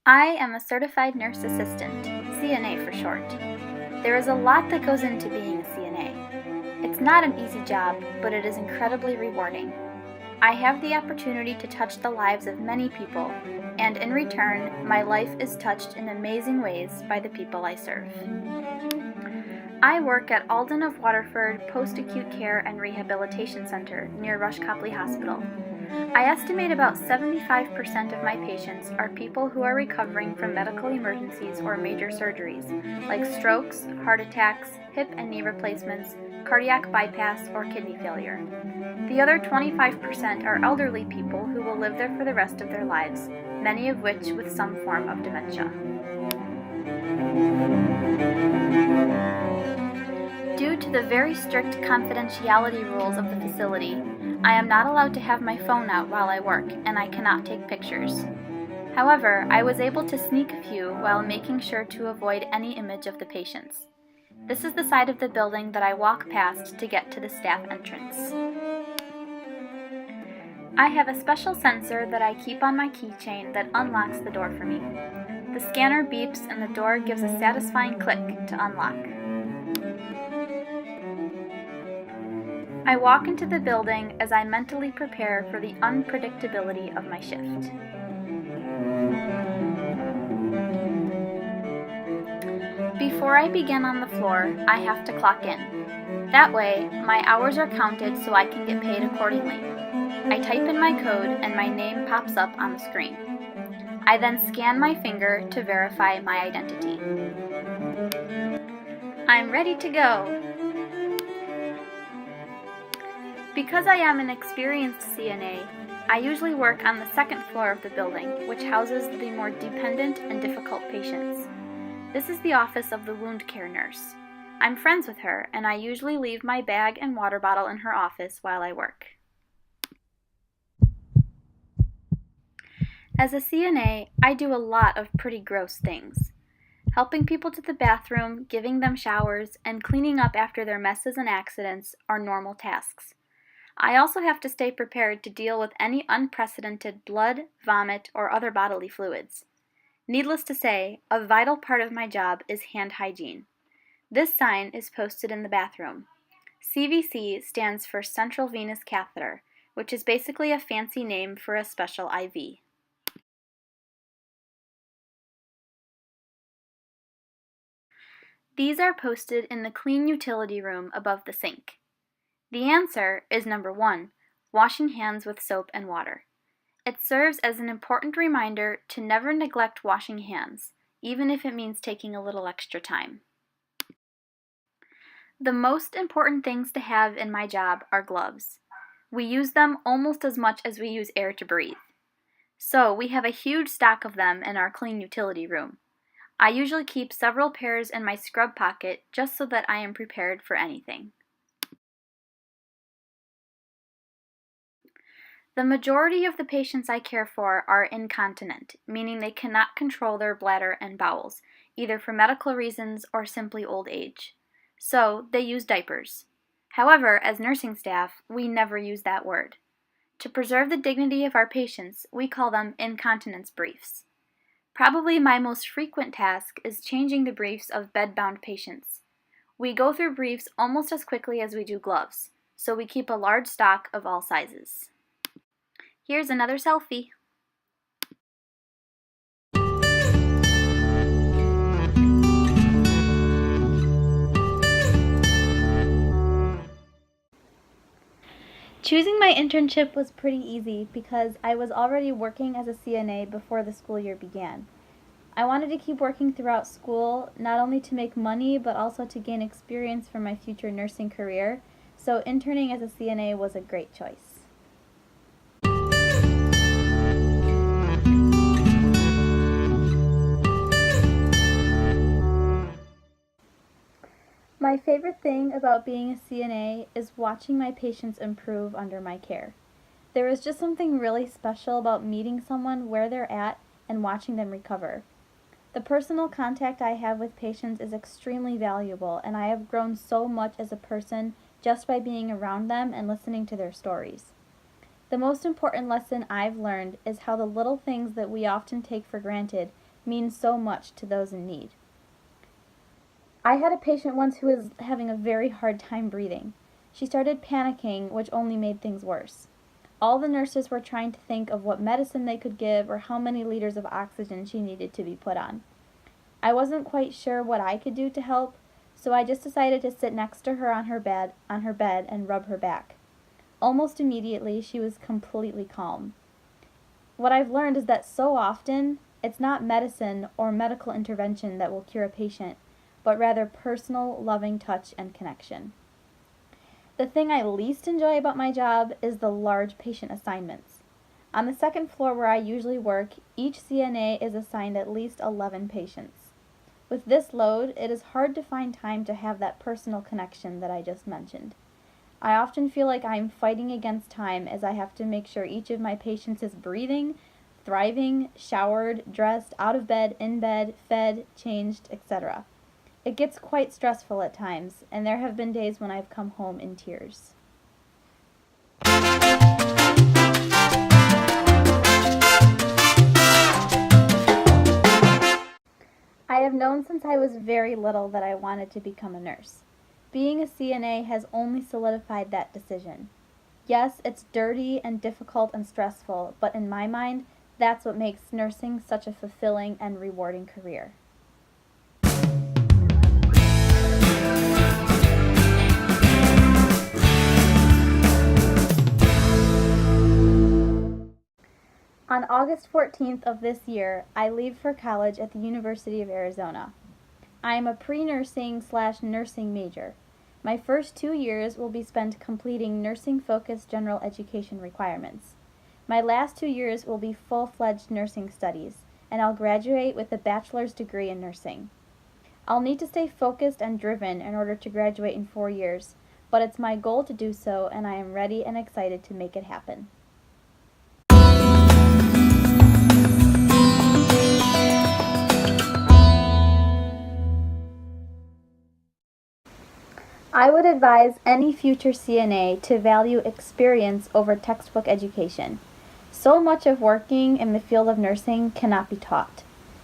I am a certified nurse assistant, CNA for short. There is a lot that goes into being a CNA. It's not an easy job, but it is incredibly rewarding. I have the opportunity to touch the lives of many people, and in return, my life is touched in amazing ways by the people I serve. I work at Alden of Waterford Post-Acute Care and Rehabilitation Center near Rush Copley Hospital. I estimate about 75% of my patients are people who are recovering from medical emergencies or major surgeries, like strokes, heart attacks, hip and knee replacements, cardiac bypass, or kidney failure. The other 25% are elderly people who will live there for the rest of their lives, many of which with some form of dementia. Due to the very strict confidentiality rules of the facility, I am not allowed to have my phone out while I work, and I cannot take pictures. However, I was able to sneak a few while making sure to avoid any image of the patients. This is the side of the building that I walk past to get to the staff entrance. I have a special sensor that I keep on my keychain that unlocks the door for me. The scanner beeps and the door gives a satisfying click to unlock. I walk into the building as I mentally prepare for the unpredictability of my shift. Before I begin on the floor, I have to clock in. That way, my hours are counted so I can get paid accordingly. I type in my code and my name pops up on the screen. I then scan my finger to verify my identity. I'm ready to go! Because I am an experienced CNA, I usually work on the second floor of the building, which houses the more dependent and difficult patients. This is the office of the wound care nurse. I'm friends with her, and I usually leave my bag and water bottle in her office while I work. As a CNA, I do a lot of pretty gross things. Helping people to the bathroom, giving them showers, and cleaning up after their messes and accidents are normal tasks. I also have to stay prepared to deal with any unprecedented blood, vomit, or other bodily fluids. Needless to say, a vital part of my job is hand hygiene. This sign is posted in the bathroom. CVC stands for Central Venous Catheter, which is basically a fancy name for a special IV. These are posted in the clean utility room above the sink. The answer is number 1, washing hands with soap and water. It serves as an important reminder to never neglect washing hands, even if it means taking a little extra time. The most important things to have in my job are gloves. We use them almost as much as we use air to breathe. So we have a huge stock of them in our clean utility room. I usually keep several pairs in my scrub pocket just so that I am prepared for anything. The majority of the patients I care for are incontinent, meaning they cannot control their bladder and bowels, either for medical reasons or simply old age. So, they use diapers. However, as nursing staff, we never use that word. To preserve the dignity of our patients, we call them incontinence briefs. Probably my most frequent task is changing the briefs of bedbound patients. We go through briefs almost as quickly as we do gloves, so we keep a large stock of all sizes. Here's another selfie. Choosing my internship was pretty easy because I was already working as a CNA before the school year began. I wanted to keep working throughout school, not only to make money, but also to gain experience for my future nursing career, so interning as a CNA was a great choice. My favorite thing about being a CNA is watching my patients improve under my care. There is just something really special about meeting someone where they're at and watching them recover. The personal contact I have with patients is extremely valuable, and I have grown so much as a person just by being around them and listening to their stories. The most important lesson I've learned is how the little things that we often take for granted means so much to those in need. I had a patient once who was having a very hard time breathing. She started panicking, which only made things worse. All the nurses were trying to think of what medicine they could give or how many liters of oxygen she needed to be put on. I wasn't quite sure what I could do to help, so I just decided to sit next to her on her bed and rub her back. Almost immediately, she was completely calm. What I've learned is that so often, it's not medicine or medical intervention that will cure a patient, but rather personal, loving touch and connection. The thing I least enjoy about my job is the large patient assignments. On the second floor where I usually work, each CNA is assigned at least 11 patients. With this load, it is hard to find time to have that personal connection that I just mentioned. I often feel like I'm fighting against time as I have to make sure each of my patients is breathing, thriving, showered, dressed, out of bed, in bed, fed, changed, etc. It gets quite stressful at times, and there have been days when I've come home in tears. I have known since I was very little that I wanted to become a nurse. Being a CNA has only solidified that decision. Yes, it's dirty and difficult and stressful, but in my mind, that's what makes nursing such a fulfilling and rewarding career. On August 14th of this year, I leave for college at the University of Arizona. I am a pre-nursing/nursing major. My first 2 years will be spent completing nursing-focused general education requirements. My last 2 years will be full-fledged nursing studies, and I'll graduate with a bachelor's degree in nursing. I'll need to stay focused and driven in order to graduate in 4 years, but it's my goal to do so, and I am ready and excited to make it happen. I would advise any future CNA to value experience over textbook education. So much of working in the field of nursing cannot be taught.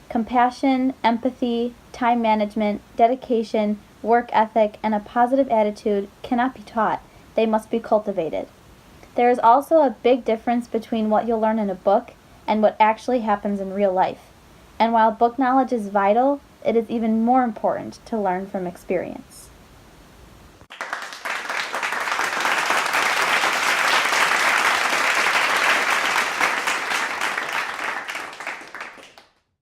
Compassion, empathy, time management, dedication, work ethic, and a positive attitude cannot be taught. They must be cultivated. There is also a big difference between what you'll learn in a book and what actually happens in real life. And while book knowledge is vital, it is even more important to learn from experience.